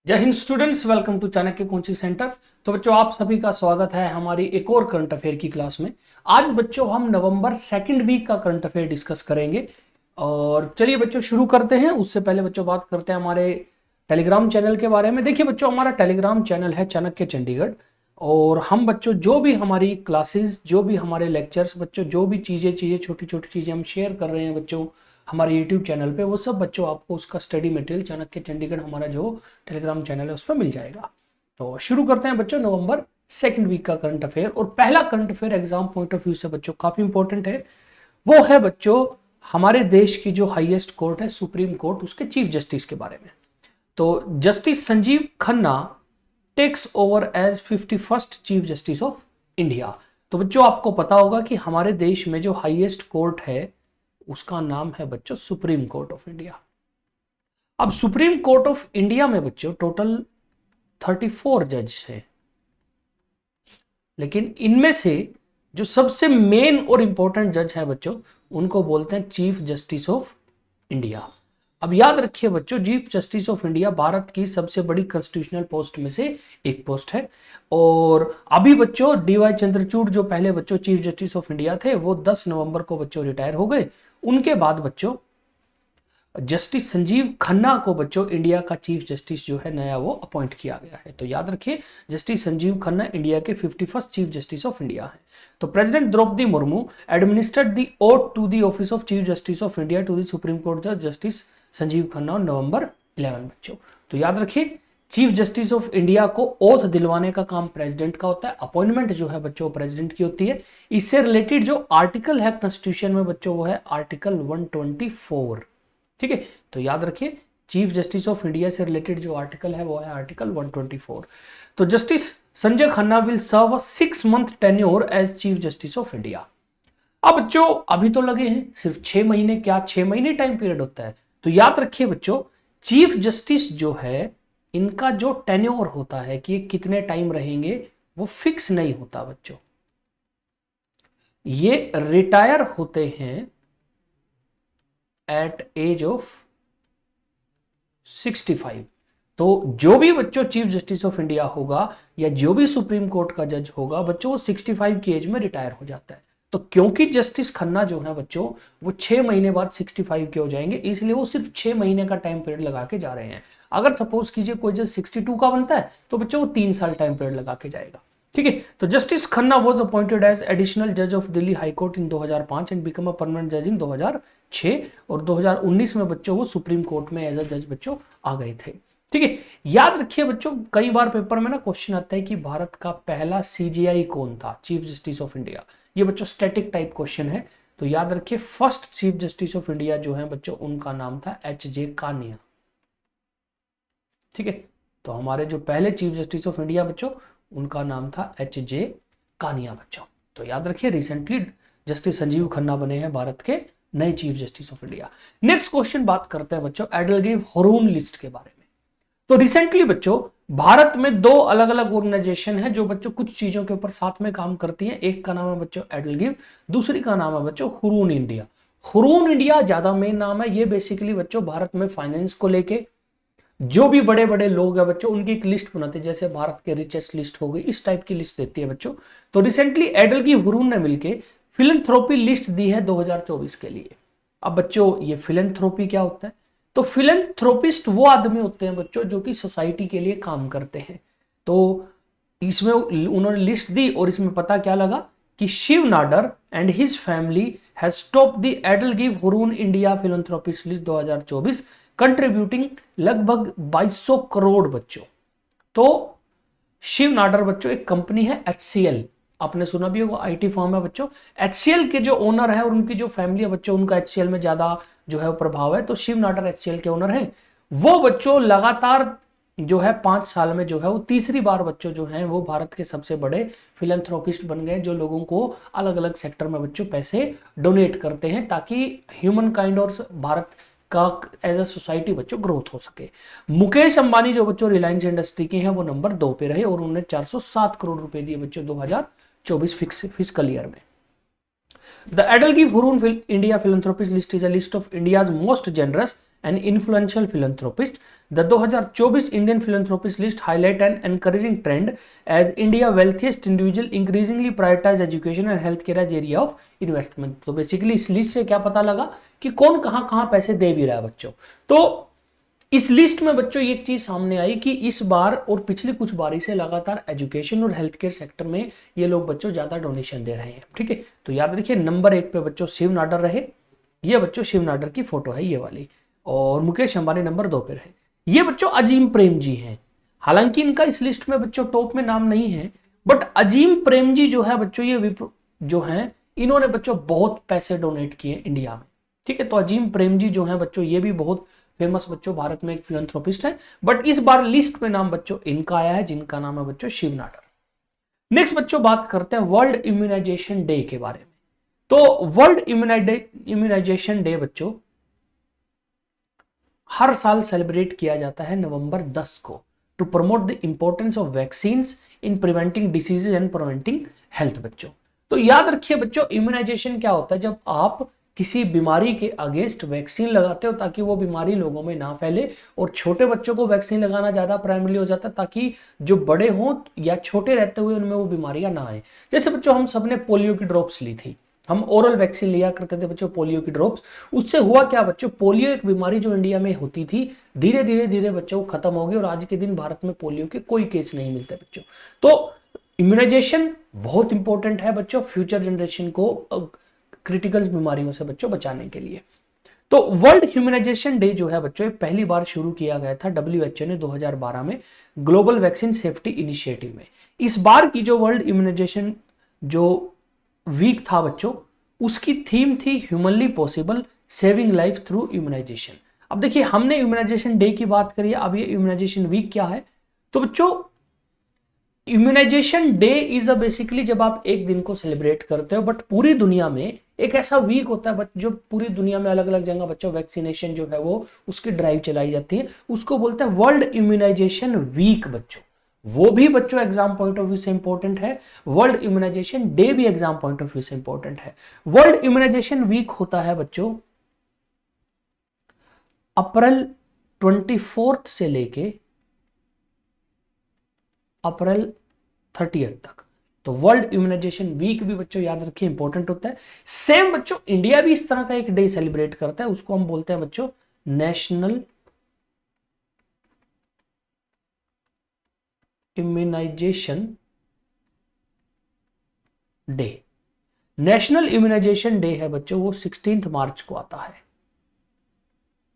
जय हिंद students, welcome to Chanakya coaching centre. तो बच्चों, आप सभी का स्वागत है हमारी एक और करंट अफेयर की क्लास में। आज बच्चों हम नवंबर सेकंड वीक का करंट अफेयर डिस्कस करेंगे। और चलिए बच्चों शुरू करते हैं। उससे पहले बच्चों बात करते हैं हमारे टेलीग्राम चैनल के बारे में। देखिए बच्चों, हमारा टेलीग्राम चैनल है चाणक्य चंडीगढ़। और हम बच्चों जो भी हमारी क्लासेस, जो भी हमारे लेक्चर्स, बच्चों जो भी चीज़ें छोटी छोटी चीज़ें हम शेयर कर रहे हैं बच्चों हमारे यूट्यूब चैनल पे, वो सब बच्चों आपको उसका स्टडी मटेरियल चाणक्य चंडीगढ़ हमारा जो टेलीग्राम चैनल है उस पर मिल जाएगा। तो शुरू करते हैं बच्चों नवंबर सेकंड वीक का करंट अफेयर। और पहला current affair exam point of view से बच्चों काफी इंपॉर्टेंट है। वो है बच्चों हमारे देश की जो हाईएस्ट कोर्ट है सुप्रीम कोर्ट, उसके चीफ जस्टिस के बारे में। तो justice Sanjiv Khanna takes over as 51st chief justice of India. तो बच्चों आपको पता होगा कि हमारे देश में जो हाईएस्ट कोर्ट है उसका नाम है बच्चों सुप्रीम कोर्ट ऑफ इंडिया। अब सुप्रीम कोर्ट ऑफ इंडिया में बच्चों टोटल 34 जज हैं, लेकिन इनमें से जो सबसे मेन और इंपॉर्टेंट जज है बच्चों, उनको बोलते हैं चीफ जस्टिस ऑफ इंडिया। अब याद रखिए बच्चों, chief justice of India Bharat की सबसे बड़ी कॉन्स्टिट्यूशनल पोस्ट में से एक पोस्ट है। और अभी बच्चों डीवाई चंद्रचूड़ जो पहले बच्चों चीफ जस्टिस ऑफ इंडिया थे, वो 10 नवंबर को बच्चों रिटायर हो गए। उनके बाद बच्चों जस्टिस संजीव खन्ना को बच्चों इंडिया का चीफ जस्टिस जो है नया वो अपॉइंट किया गया है। तो याद रखिए, जस्टिस संजीव खन्ना इंडिया के 51st chief justice of India है। तो president Droupadi Murmu administered the oath to the office of chief justice of India to the supreme court जज justice Sanjiv Khanna on November 11 बच्चों। तो याद रखिए, चीफ जस्टिस ऑफ इंडिया को ओथ दिलवाने का काम प्रेसिडेंट का होता है। अपॉइंटमेंट जो है बच्चों प्रेसिडेंट की होती है। इससे रिलेटेड जो आर्टिकल है कॉन्स्टिट्यूशन में बच्चों, वो है आर्टिकल 124। ठीक है, तो याद रखिए चीफ जस्टिस ऑफ इंडिया से रिलेटेड जो आर्टिकल है वो है आर्टिकल 124। तो justice Sanjay Khanna will serve 6 month tenure as chief justice of India. अब बच्चों अभी तो लगे हैं सिर्फ 6 महीने, क्या 6 महीने टाइम पीरियड होता है? तो याद रखिए बच्चों, चीफ जस्टिस जो है इनका जो टेन्योर होता है कि ये कितने टाइम रहेंगे, वो फिक्स नहीं होता बच्चों। ये रिटायर होते हैं एट एज ऑफ 65। तो जो भी बच्चों चीफ जस्टिस ऑफ इंडिया होगा या जो भी सुप्रीम कोर्ट का जज होगा बच्चों, वो 65 की एज में रिटायर हो जाता है। तो क्योंकि जस्टिस खन्ना जो है बच्चों वो 6 महीने बाद 65 के हो जाएंगे, इसलिए वो सिर्फ 6 महीने का टाइम पीरियड लगा के जा रहे हैं। अगर सपोज कीजिए कोई जज 62 का बनता है तो बच्चों वो 3 साल टाइम पीरियड लगा के जाएगा। ठीक है, तो justice Khanna was appointed as additional जज of Delhi high court in 2005 and became a permanent जज इन 2006। और 2019 में बच्चों वो सुप्रीम कोर्ट में एज अ जज बच्चों आ गए थे। ठीक है, याद रखिए बच्चों, कई बार पेपर में ना क्वेश्चन आता है कि भारत का पहला सीजीआई कौन था, चीफ जस्टिस ऑफ इंडिया। ये बच्चों स्टैटिक टाइप क्वेश्चन है। तो याद रखिए first chief justice of India जो है बच्चों, उनका नाम था एच.जे. कानिया। ठीक है, तो हमारे जो पहले चीफ जस्टिस ऑफ इंडिया बच्चों, उनका नाम था एच.जे. कानिया बच्चों। तो याद रखिए रिसेंटली जस्टिस संजीव खन्ना बने हैं भारत के नए chief justice of India. Next question बात करते हैं बच्चों एडलगेव हरून लिस्ट के बारे में। तो रिसेंटली बच्चों भारत में 2 अलग अलग ऑर्गेनाइजेशन है जो बच्चों कुछ चीजों के ऊपर साथ में काम करती हैं। एक का नाम है बच्चों एडलगिव, दूसरी का नाम है बच्चों हुरून इंडिया। हुरून इंडिया ज्यादा मेन नाम है। ये बेसिकली बच्चों भारत में फाइनेंस को लेके जो भी बड़े बड़े लोग हैं बच्चों, उनकी एक लिस्ट बनाते हैं, जैसे भारत के रिचेस्ट लिस्ट हो गई, इस टाइप की लिस्ट देती है बच्चों। तो रिसेंटली एडलगिव हुरून ने मिलके फिलैंथ्रोपी लिस्ट दी है 2024 के लिए। अब बच्चों ये फिलैंथ्रोपी क्या होता है? तो फिलैंथ्रोपिस्ट वो आदमी होते हैं बच्चों जो कि सोसाइटी के लिए काम करते हैं। तो इसमें उन्होंने लिस्ट दी और इसमें पता क्या लगा कि Shiv Nadar and his family has top the EdelGive Hurun India philanthropist list 2024, contributing लगभग 2200 करोड़ बच्चों। तो शिव नाडर बच्चों एक कंपनी है HCL, आपने सुना भी होगा, आईटी फर्म है बच्चों। HCL के जो ओनर है और उनकी जो फैमिली है बच्चों, उनका HCL में ज्यादा जो है प्रभाव है। तो शिव नाडर HCL के ओनर हैं। वो बच्चों लगातार जो है 5 साल में जो है वो तीसरी बार बच्चों जो है वो भारत के सबसे बड़े फिलैंथ्रोपिस्ट बन गए, जो लोगों को अलग अलग सेक्टर में बच्चों पैसे डोनेट करते हैं ताकि ह्यूमन काइंड और भारत का एज अ सोसाइटी बच्चों ग्रोथ हो सके। मुकेश अंबानी जो बच्चों रिलायंस इंडस्ट्री के हैं वो नंबर 2 पे रहे और उन्होंने 407 करोड़ रुपए दिए बच्चों 2024 फिस्कल ईयर में। The Adelgi Hurun India Philanthropist list is a list of India's most generous and influential philanthropist. The 2024 Indian philanthropist list highlight an encouraging trend as India wealthiest individual increasingly prioritize education and health care as area of investment. तो basically इस list से क्या पता लगा कि कौन कहां कहां पैसे दे भी रहा है बच्चों। तो इस लिस्ट में बच्चों एक चीज सामने आई कि इस बार और पिछली कुछ बारी से लगातार एजुकेशन और हेल्थ केयर सेक्टर में ये लोग बच्चों ज्यादा डोनेशन दे रहे हैं। ठीक है, तो याद रखिए नंबर 1 पे बच्चों शिव नाडर रहे, ये बच्चों शिव नाडर की फोटो है ये वाली, और मुकेश अंबानी नंबर 2 पे रहे। ये बच्चों अजीम प्रेम जी हैं, हालांकि इनका इस लिस्ट में बच्चों टॉप में नाम नहीं है, बट अजीम प्रेम जी जो है बच्चों ये जो है इन्होंने बच्चों बहुत पैसे डोनेट किए इंडिया में। ठीक है, तो अजीम प्रेम जी जो है बच्चों ये भी बहुत फेमस बच्चों भारत में एक फिलैंथ्रोपिस्ट है, बट इस बार लिस्ट में नाम बच्चों इनका आया है जिनका नाम है बच्चों शिव नाडर। नेक्स्ट बच्चों बात करते हैं वर्ल्ड इम्यूनाइजेशन डे के बारे में। तो वर्ल्ड इम्यूनाइजेशन डे बच्चों हर साल सेलिब्रेट किया जाता है नवंबर 10 को to promote the importance of vaccine in preventing diseases and preventing health बच्चों। तो याद रखिए बच्चों इम्यूनाइजेशन क्या होता है, जब आप किसी बीमारी के अगेंस्ट वैक्सीन लगाते हो ताकि वो बीमारी लोगों में ना फैले, और छोटे बच्चों को वैक्सीन लगाना ज्यादा प्राइमरी हो जाता है ताकि जो बड़े हों या छोटे रहते हुए उनमें वो बीमारियां ना आए। जैसे बच्चों हम सबने पोलियो की ड्रॉप्स ली थी, हम ओरल वैक्सीन लिया करते थे बच्चों पोलियो की ड्रॉप्स। उससे हुआ क्या बच्चों, पोलियो एक बीमारी जो इंडिया में होती थी धीरे धीरे बच्चों खत्म हो गई, और आज के दिन भारत में पोलियो के कोई केस नहीं मिलते बच्चों। तो इम्यूनाइजेशन बहुत इंपॉर्टेंट है बच्चों फ्यूचर जनरेशन को क्रिटिकल बीमारियों से बच्चों बचाने के लिए। तो वर्ल्ड इम्यूनाइजेशन डे जो है बच्चों पहली बार शुरू किया गया था WHO ने 2012 में ग्लोबल वैक्सीन सेफ्टी इनिशिएटिव में। इस बार की जो वर्ल्ड इम्यूनाइजेशन जो वीक था बच्चों उसकी थीम थी humanly possible saving life through immunisation. अब देखिए हमने इम्यूनाइजेशन डे की बात करी है, अब ये इम्यूनाइजेशन वीक क्या है। तो बच्चों इम्यूनाइजेशन डे इज बेसिकली जब आप एक दिन को सेलिब्रेट करते हो, बट पूरी दुनिया में एक ऐसा वीक होता है जो पूरी दुनिया में अलग अलग जगह बच्चों वैक्सीनेशन जो है वो उसकी ड्राइव चलाई जाती है, उसको बोलते हैं वर्ल्ड इम्यूनाइजेशन वीक बच्चों। वो भी बच्चों एग्जाम पॉइंट ऑफ व्यू से इंपॉर्टेंट है, वर्ल्ड इम्यूनाइजेशन डे भी एग्जाम पॉइंट ऑफ व्यू से इंपॉर्टेंट है। वर्ल्ड इम्यूनाइजेशन वीक होता है बच्चों अप्रैल 24 से लेके अप्रैल 30 तक। तो वर्ल्ड इम्यूनाइजेशन वीक भी बच्चों याद रखिए इंपॉर्टेंट होता है। सेम बच्चों इंडिया भी इस तरह का एक डे सेलिब्रेट करता है, उसको हम बोलते हैं बच्चों national immunisation day. National immunisation day है बच्चों वो 16 मार्च को आता है।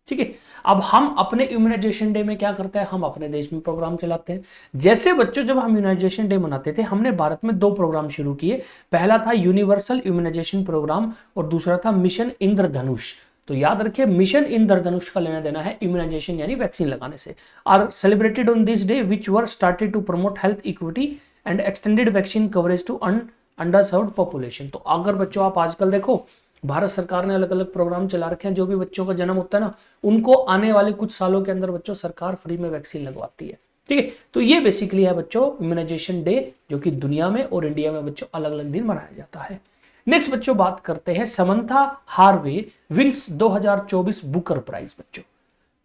ठीक है, अब हम अपने इम्यूनाइजेशन डे में क्या करते हैं, हम अपने देश में प्रोग्राम चलाते हैं। जैसे बच्चों जब हम इम्यूनाइजेशन डे मनाते थे हमने भारत में 2 प्रोग्राम शुरू किए, पहला था यूनिवर्सल इम्यूनाइजेशन प्रोग्राम और दूसरा था मिशन इंद्रधनुष। तो याद रखिए मिशन इंद्रधनुष का लेना देना है इम्यूनाइजेशन यानी वैक्सीन लगाने से। Are celebrated on this day which were started to promote health equity and extended vaccine coverage to underserved population. तो अगर बच्चों आप आजकल देखो भारत सरकार ने अलग अलग प्रोग्राम चला रखे हैं, जो भी बच्चों का जन्म होता है ना उनको आने वाले कुछ सालों के अंदर बच्चों सरकार फ्री में वैक्सीन लगवाती है। ठीक है, तो ये बेसिकली है बच्चों इम्यूनाइजेशन डे जो कि दुनिया में और इंडिया में बच्चों अलग अलग दिन मनाया जाता है। नेक्स्ट बच्चों बात करते हैं Samantha Harvey wins 2024 Booker prize बच्चों।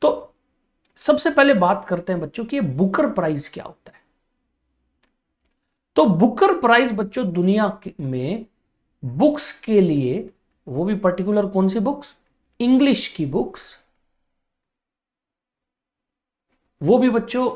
तो सबसे पहले बात करते हैं बच्चों कि ये बुकर प्राइज क्या होता है। तो बुकर प्राइज बच्चों दुनिया में बुक्स के लिए, वो भी पर्टिकुलर कौन सी बुक्स, इंग्लिश की बुक्स, वो भी बच्चों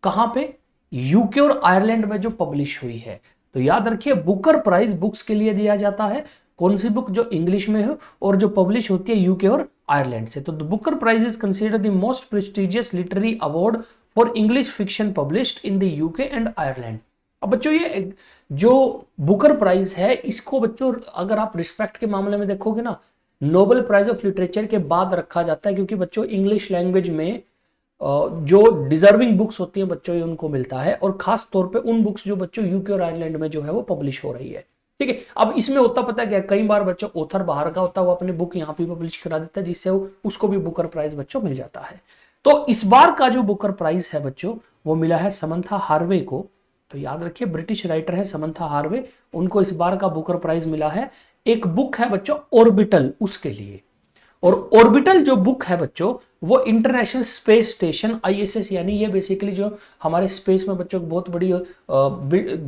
कहां पे, यूके और आयरलैंड में जो पब्लिश हुई है। तो याद रखिए बुकर प्राइज बुक्स के लिए दिया जाता है, कौन सी बुक जो इंग्लिश में हो और जो पब्लिश होती है यूके और आयरलैंड से। तो the Booker prize is considered the most prestigious literary award for English fiction published in the UK and Ireland. अब बच्चों ये जो बुकर प्राइज है इसको बच्चों अगर आप रिस्पेक्ट के मामले में देखोगे ना नोबेल प्राइज ऑफ लिटरेचर के बाद रखा जाता है, क्योंकि बच्चों इंग्लिश लैंग्वेज में जो डिजर्विंग बुक्स होती हैं बच्चों ये उनको मिलता है, और खास तौर पे उन बुक्स जो बच्चों यूके और आयरलैंड में जो है वो पब्लिश हो रही है। ठीक है, अब इसमें होता पता है क्या, कई बार बच्चों ऑथर बाहर का होता है वो अपनी बुक यहाँ पे पब्लिश करा देता है, जिससे उसको भी बुकर प्राइज बच्चों मिल जाता है। तो इस बार का जो बुकर प्राइज है बच्चों वो मिला है समंथा हार्वे को। तो याद रखिए ब्रिटिश राइटर है समंथा हार्वे, उनको इस बार का बुकर प्राइज मिला है। एक बुक है बच्चों ऑर्बिटल, उसके लिए और ऑर्बिटल जो बुक है बच्चों वो इंटरनेशनल स्पेस स्टेशन आईएसएस, यानी ये बेसिकली जो हमारे स्पेस में बच्चों बहुत बड़ी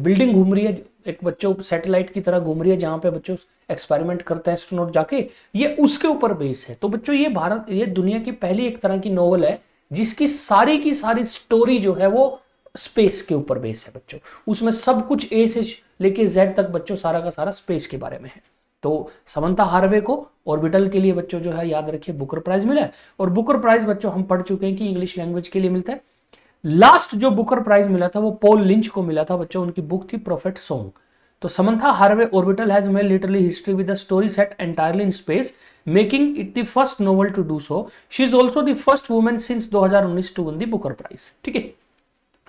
बिल्डिंग घूम रही है, एक बच्चों सैटेलाइट की तरह घूम रही है जहां पे बच्चों एक्सपेरिमेंट करते हैं एस्ट्रोनॉट जाके, ये उसके ऊपर बेस है। तो बच्चों ये दुनिया की पहली एक तरह की नॉवल है जिसकी सारी की सारी स्टोरी जो है वो स्पेस के ऊपर बेस है बच्चों। उसमें सब कुछ ए से लेके जेड तक बच्चों सारा का सारा स्पेस के बारे में है। तो समंता हार्वे को ऑर्बिटल के लिए बच्चों जो है याद रखिए बुकर प्राइज मिला है। और बुकर प्राइज बच्चों हम पढ़ चुके हैं कि इंग्लिश लैंग्वेज के लिए मिलता है। लास्ट जो बुकर प्राइज मिला था वो पॉल लिंच को मिला था बच्चों, उनकी बुक थी प्रोफेट सॉन्ग। तो Samantha Harvey orbital has made literally history with the story set entirely in space, making it the first novel to do so. She is also the first women since 2019 to win the Booker prize. ठीक है,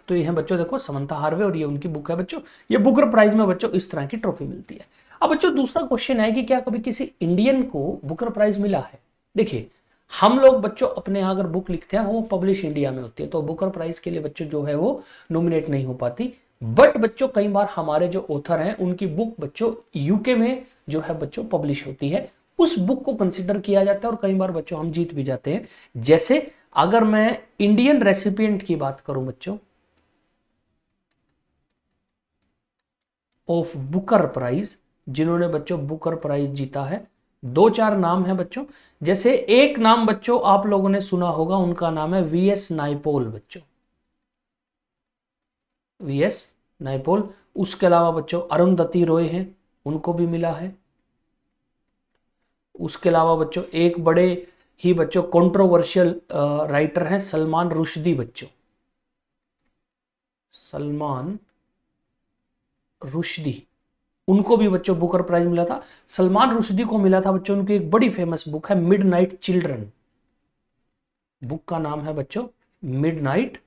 तो ये है बच्चों देखो Samantha Harvey और ये उनकी बुक है बच्चों। ये बुकर प्राइज में बच्चों इस तरह की ट्रॉफी मिलती है। अब बच्चों दूसरा क्वेश्चन है कि क्या कभी किसी इंडियन को बुकर प्राइज मिला है? देखिए हम लोग बच्चों अपने यहाँ अगर बुक लिखते हैं वो पब्लिश इंडिया में होती है, तो बुकर प्राइज के लिए बच्चों जो है वो नॉमिनेट नहीं हो पाती। बट बच्चों कई बार हमारे जो ऑथर हैं उनकी बुक बच्चों यूके में जो है बच्चों पब्लिश होती है, उस बुक को कंसिडर किया जाता है और कई बार बच्चों हम जीत भी जाते हैं। जैसे अगर मैं इंडियन रेसिपिएंट की बात करूं बच्चों ऑफ बुकर प्राइज, जिन्होंने बच्चों बुकर प्राइज जीता है, दो चार नाम है बच्चों। जैसे एक नाम बच्चों आप लोगों ने सुना होगा, उनका नाम है वीएस नाइपोल बच्चों, वीएस नाइपोल। उसके अलावा बच्चों अरुंधति रॉय हैं, उनको भी मिला है। उसके अलावा बच्चों एक बड़े ही बच्चों कंट्रोवर्शियल राइटर हैं सलमान रुश्दी बच्चों, सलमान रुश्दी, उनको भी बच्चों बुकर प्राइज मिला था। सलमान रुश्दी को मिला था बच्चों उनकी एक बड़ी फेमस बुक है मिडनाइट चिल्ड्रन, बुक का नाम है बच्चों मिडनाइट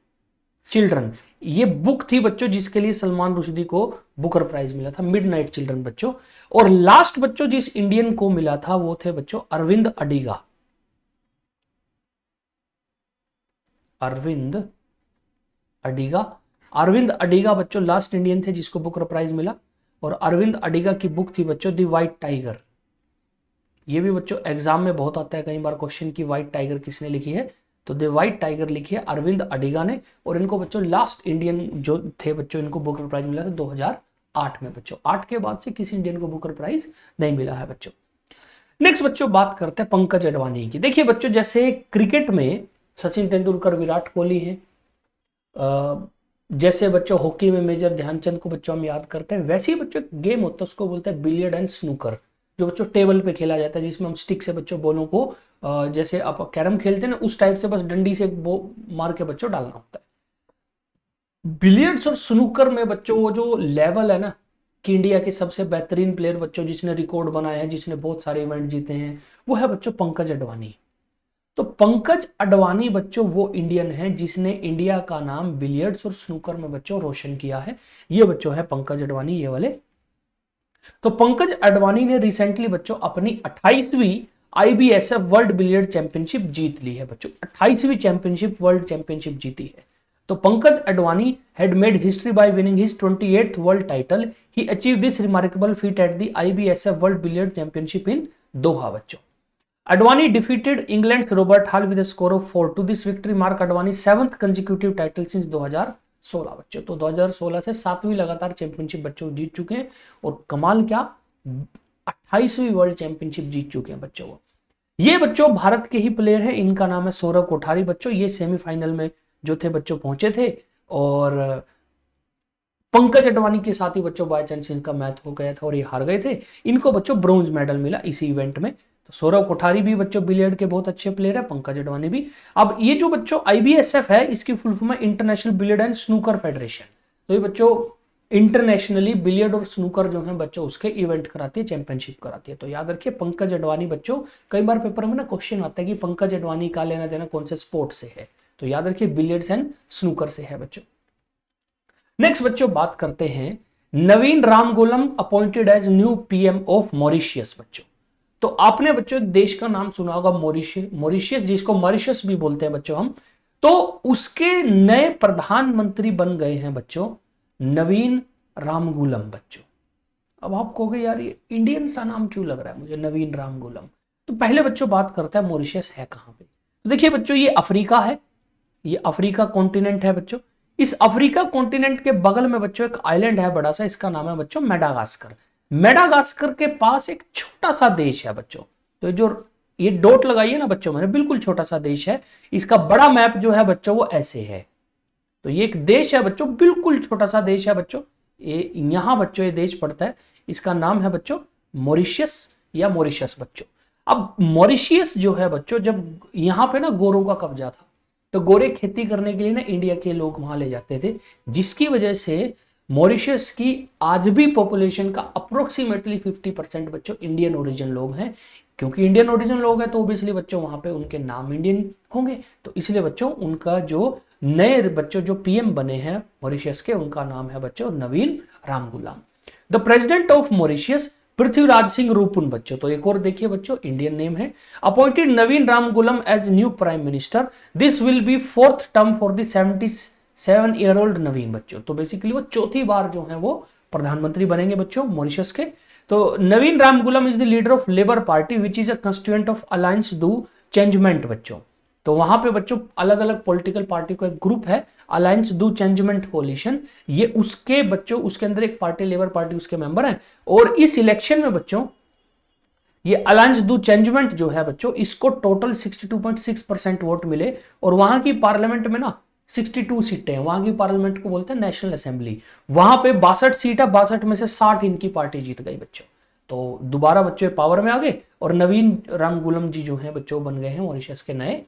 चिल्ड्रन। ये बुक थी बच्चों जिसके लिए सलमान रुश्दी को बुकर प्राइज मिला था, मिडनाइट चिल्ड्रन बच्चों। और लास्ट बच्चों जिस इंडियन को मिला था वो थे बच्चों अरविंद अडिगा, अरविंद अडिगा। अरविंद अडिगा बच्चों लास्ट इंडियन थे जिसको बुकर प्राइज मिला। और अरविंद अडिगा की बुक थी बच्चों दी व्हाइट टाइगर। ये भी बच्चों एग्जाम में बहुत आता है कई बार क्वेश्चन की व्हाइट टाइगर किसने लिखी है, तो द व्हाइट टाइगर लिखी है अरविंद अडिगा ने। और इनको बच्चों लास्ट इंडियन जो थे बच्चों इनको बुकर प्राइज मिला था 2008 में बच्चों। 8 के बाद से किसी इंडियन को बुकर प्राइज नहीं मिला है बच्चों। नेक्स्ट बच्चों बात करते हैं पंकज अडवाणी की। देखिए बच्चों जैसे क्रिकेट में सचिन तेंदुलकर विराट कोहली है, जैसे बच्चों हॉकी में मेजर ध्यानचंद को बच्चों हम याद करते हैं, वैसे ही बच्चों गेम होता है उसको बोलते हैं बिलियर्ड एंड स्नूकर, जो बच्चों टेबल पे खेला जाता है जिसमें हम स्टिक से बच्चों बॉलों को जैसे आप कैरम खेलते हैं ना उस टाइप से बस डंडी से वो मार के बच्चों डालना होता है। बिलियर्ड्स और स्नूकर में बच्चों वो जो लेवल है ना कि इंडिया के सबसे बेहतरीन प्लेयर बच्चों जिसने रिकॉर्ड बनाया है, जिसने बहुत सारे इवेंट जीते हैं, वो है बच्चों पंकज अडवाणी। तो पंकज अडवाणी बच्चों वो इंडियन है जिसने इंडिया का नाम बिलियर्ड्स और स्नूकर में बच्चों रोशन किया है। ये बच्चों है पंकज अडवाणी, ये वाले। तो पंकज अडवाणी ने रिसेंटली बच्चों अपनी 28वीं आईबीएसएफ वर्ल्ड बिलियर्ड चैंपियनशिप जीत ली है बच्चों, 28वीं चैंपियनशिप वर्ल्ड चैंपियनशिप जीती है। तो Pankaj Advani had made history by winning his 28th world title. He achieved this remarkable feat at the IBSF World Billiard Championship in Doha बच्चों। Advani defeated England's Robert Hall with a score of 4-2. This victory marked Advani's 7th consecutive title since 2016 बच्चों। तो 2016 से 7वीं लगातार championship बच्चों जीत चुके हैं। और कमाल क्या 28वीं वर्ल्ड चैंपियनशिप जीत चुके हैं बच्चों वो। ये बच्चों भारत के ही प्लेयर है, इनका नाम है सौरभ कोठारी बच्चों। ये सेमीफाइनल में जो थे बच्चों पहुंचे थे और पंकज अडवाणी के साथ ही बच्चों बाय चांस इनका मैच हो गया था और ये हार गए थे। इनको बच्चों ब्रोंज मेडल मिला इसी इवेंट में। तो सौरभ कोठारी भी बच्चों बिलियर्ड के बहुत अच्छे प्लेयर है, पंकज अडवाणी भी। अब ये जो बच्चों आईबीएसएफ है इसकी फुल फॉर्म है international billiard and snooker federation. तो ये बच्चों इंटरनेशनली बिलियर्ड और स्नूकर जो है बच्चों उसके इवेंट कराती है, चैंपियनशिप कराती है। तो याद रखिए पंकज अडवाणी बच्चों, कई बार पेपर में ना क्वेश्चन आता है कि पंकज अडवाणी का लेना देना कौन से स्पोर्ट से है, तो याद रखिए बिलियर्ड्स एंड स्नूकर से है बच्चों। नेक्स्ट बच्चों बात करते हैं Navin Ramgoolam appointed as new PM of Mauritius बच्चों। तो आपने बच्चों देश का नाम सुना होगा मॉरिशियस, जिसको मॉरिशस भी बोलते हैं बच्चों हम। तो उसके नए प्रधानमंत्री बन गए हैं बच्चों नवीन रामगोलम बच्चों। अब आप कहोगे यार ये इंडियन सा नाम क्यों लग रहा है मुझे नवीन रामगोलम। तो पहले बच्चों बात करते हैं मॉरिशस है कहां पे। तो देखिए बच्चों, ये अफ्रीका है, ये अफ्रीका कॉन्टिनेंट है बच्चों। इस अफ्रीका कॉन्टिनेंट के बगल में बच्चों एक आइलैंड है बड़ा सा, इसका नाम है बच्चों मेडागास्कर। मेडागास्कर के पास एक छोटा सा देश है बच्चों। तो जो ये डॉट लगाइए ना बच्चों, मैंने बिल्कुल छोटा सा देश है। इसका बड़ा मैप जो है बच्चों वो ऐसे है। तो ये एक देश है बच्चों, बिल्कुल छोटा सा देश है बच्चों। ये यहां बच्चों ये देश पड़ता है, इसका नाम है बच्चों मॉरिशस या मॉरिशस बच्चों। अब मॉरिशियस जो है बच्चों, जब यहां पे ना गोरों का कब्जा था, तो गोरे खेती करने के लिए ना इंडिया के लोग वहां ले जाते थे, जिसकी वजह से मॉरिशस की आज भी पॉपुलेशन का अप्रोक्सीमेटली 50% बच्चों इंडियन ओरिजिन लोग हैं। क्योंकि इंडियन ओरिजिन लोग हैं तो ओबियसली बच्चों वहां पे उनके नाम इंडियन होंगे। तो इसलिए बच्चों उनका जो नए बच्चों जो पीएम बने हैं मॉरिशस के, उनका नाम है बच्चों Navin Ramgoolam. The president of Mauritius Prithviraj Singh Roopun बच्चों। तो एक और देखिए बच्चों, इंडियन नेम है। Appointed Navin Ramgoolam as new prime minister, this will be fourth term for the 77-year-old Navin बच्चों। तो बेसिकली वो चौथी बार जो है वो प्रधानमंत्री बनेंगे बच्चों मॉरिशस के। तो Navin Ramgoolam is the leader of Labour Party which is a constituent of Alliance du Changement बच्चों। तो वहां पे बच्चों अलग अलग पॉलिटिकल पार्टी का एक ग्रुप है, अलायंस दू चेंजमेंट कोलिशन। ये उसके बच्चों, उसके अंदर एक पार्टी लेबर पार्टी उसके मेंबर हैं। और इस इलेक्शन में बच्चों ये अलायंस दू चेंजमेंट जो है बच्चों, इसको टोटल 62.6% वोट मिले। और वहां की पार्लियामेंट में ना 62 सीटें हैं। वहां की पार्लियामेंट को बोलते हैं नेशनल असेंबली। वहां पे 62 सीट है, 62 में से 60 इनकी पार्टी जीत गई बच्चों। तो दोबारा बच्चों पावर में आ गए और नवीन रामगुलाम जी जो है बच्चों बन गए हैं मॉरिशस के नए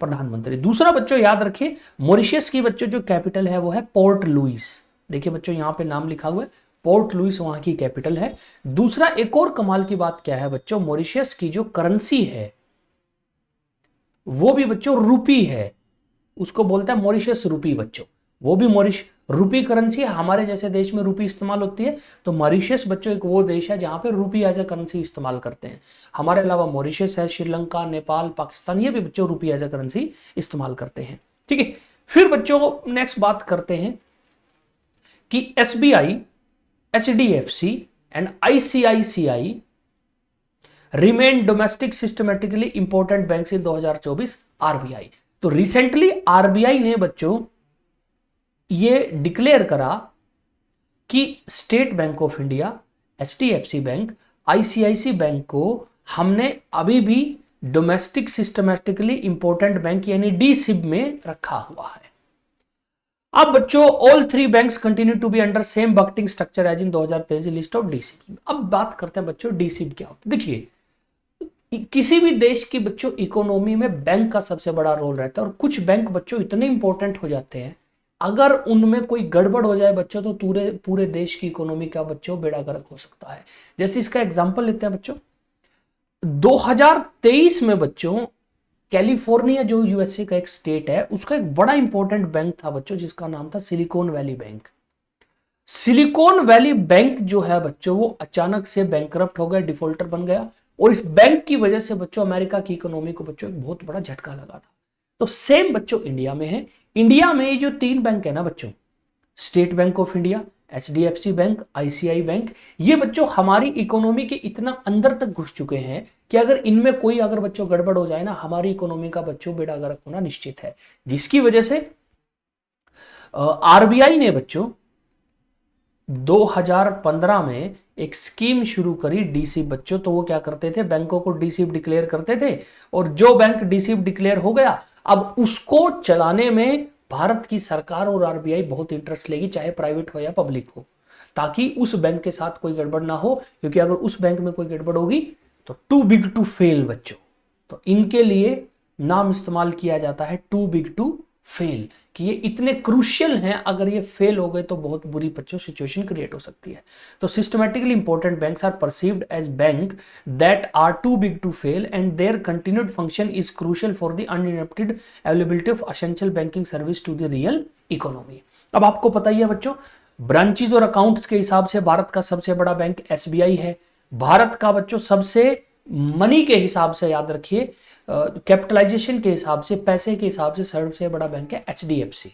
प्रधानमंत्री। दूसरा बच्चों याद रखिए, मॉरिशस की बच्चों जो कैपिटल है वो है पोर्ट लुइस। देखिए बच्चों यहां पे नाम लिखा हुआ है, पोर्ट लुइस वहां की कैपिटल है। दूसरा एक और कमाल की बात क्या है बच्चों, मॉरिशस की जो करेंसी है वो भी बच्चों रूपी है। उसको बोलते हैं मॉरिशस रूपी बच्चों। वो भी मॉरिश रूपी करेंसी है। हमारे जैसे देश में रूपी इस्तेमाल होती है, तो मॉरिशस बच्चों एक वो देश है जहां पे रूपी एज ए करेंसी इस्तेमाल करते हैं। हमारे अलावा मॉरिशस है, श्रीलंका, नेपाल, पाकिस्तान, ये भी बच्चों रूपी एज ए करेंसी इस्तेमाल करते हैं। ठीक है, फिर बच्चों नेक्स्ट बात करते हैं कि SBI, HDFC and ICICI remain domestic systemically important bank in 2024 RBI. तो रिसेंटली आरबीआई ने बच्चों ये डिक्लेयर करा कि state bank of India, HDFC bank, ICICI bank को हमने अभी भी डोमेस्टिक सिस्टमैटिकली इंपॉर्टेंट बैंक यानी डीसिब में रखा हुआ है। अब बच्चों all three banks continue to be under same bucketing structure as in 2023 list of DSIB. अब बात करते हैं बच्चों डीसिब क्या होता है। देखिए किसी भी देश की बच्चों इकोनॉमी में बैंक का सबसे बड़ा रोल रहता है। और कुछ बैंक बच्चों इतने इंपॉर्टेंट हो जाते हैं, अगर उनमें कोई गड़बड़ हो जाए बच्चों तो पूरे देश की इकोनॉमी का बच्चों बेड़ा गर्क हो सकता है। जैसे इसका एग्जांपल लेते हैं बच्चों, 2023 में बच्चों कैलिफोर्निया जो यूएसए का एक स्टेट है, उसका एक बड़ा इंपॉर्टेंट बैंक था बच्चों जिसका नाम था silicon valley bank. Silicon valley bank जो है बच्चों वो अचानक से बैंकरप्ट हो गया, डिफॉल्टर बन गया। और इस बैंक की वजह से बच्चों अमेरिका की इकोनॉमी को बच्चों एक बहुत बड़ा झटका लगा था। तो सेम बच्चों इंडिया में है। इंडिया में ये जो तीन बैंक है ना बच्चों, state bank of India, HDFC bank, ICI bank, ये बच्चों हमारी इकोनॉमी के इतना अंदर तक घुस चुके हैं कि अगर इनमें कोई अगर बच्चों गड़बड़ हो जाए ना, हमारी इकोनॉमी का बच्चों बेड़ा गर्क होना निश्चित है। जिसकी वजह से आरबीआई ने बच्चों 2015 में एक स्कीम शुरू करी डीसिब बच्चों। तो वो क्या करते थे, बैंकों को डीसिब डिक्लेयर करते थे। और जो बैंक डीसिब डिक्लेयर हो गया, अब उसको चलाने में भारत की सरकार और आरबीआई बहुत इंटरेस्ट लेगी, चाहे प्राइवेट हो या पब्लिक हो, ताकि उस बैंक के साथ कोई गड़बड़ ना हो। क्योंकि अगर उस बैंक में कोई गड़बड़ होगी तो टू बिग टू फेल बच्चों। तो इनके लिए नाम इस्तेमाल किया जाता है टू बिग टू फेल, कि ये इतने क्रूशियल हैं, अगर ये फेल हो गए तो बहुत बुरी बच्चों सिचुएशन क्रिएट हो सकती है। तो systematically important banks are perceived as bank that are too big to fail and their continued function is crucial for the uninterrupted availability of essential banking service to the real economy. अब आपको पता ही है बच्चों, branches और accounts के हिसाब से भारत का सबसे बड़ा बैंक एसबीआई है। भारत का बच्चों सबसे मनी के हिसाब से याद रखिए, कैपिटलाइजेशन के हिसाब से, पैसे के हिसाब से सबसे बड़ा बैंक है एचडीएफसी।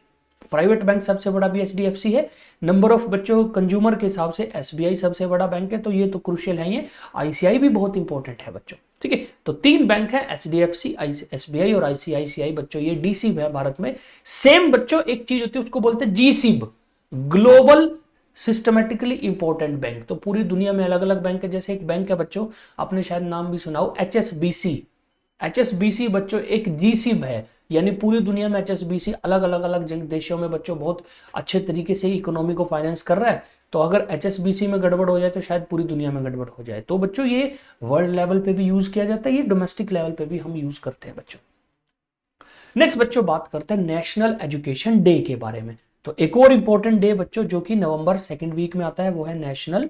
प्राइवेट बैंक सबसे बड़ा भी एचडीएफसी है, नंबर ऑफ बच्चों कंज्यूमर के हिसाब से एसबीआई सबसे बड़ा बैंक है, तो ये तो क्रूशियल है। ये आईसीआई भी बहुत इंपॉर्टेंट है बच्चों, ठीक है। तो 3 बैंक है, एचडीएफसी, एसबीआई और आईसीआईसीआई बच्चों, ये डीसिब है भारत में। सेम बच्चों एक चीज होती है उसको बोलते हैं जीसिब, ग्लोबल सिस्टमेटिकली इंपॉर्टेंट बैंक। तो पूरी दुनिया में अलग अलग बैंक है, जैसे एक बैंक है बच्चों, आपने शायद नाम भी सुना हो, एचएसबीसी। एचएसबीसी बच्चों एक जीसिब है, यानी पूरी दुनिया में एचएसबीसी अलग अलग देशों में बच्चों बहुत अच्छे तरीके से इकोनॉमी को फाइनेंस कर रहा है। तो अगर एचएसबीसी में गड़बड़ हो जाए तो शायद पूरी दुनिया में गड़बड़ हो जाए। तो बच्चों ये वर्ल्ड लेवल पे भी यूज किया जाता है, ये डोमेस्टिक लेवल पे भी हम यूज करते हैं बच्चों। नेक्स्ट बच्चों बात करते हैं नेशनल एजुकेशन डे के बारे में। तो एक और इंपॉर्टेंट डे बच्चों जो कि नवंबर 2nd वीक में आता है, वो है नेशनल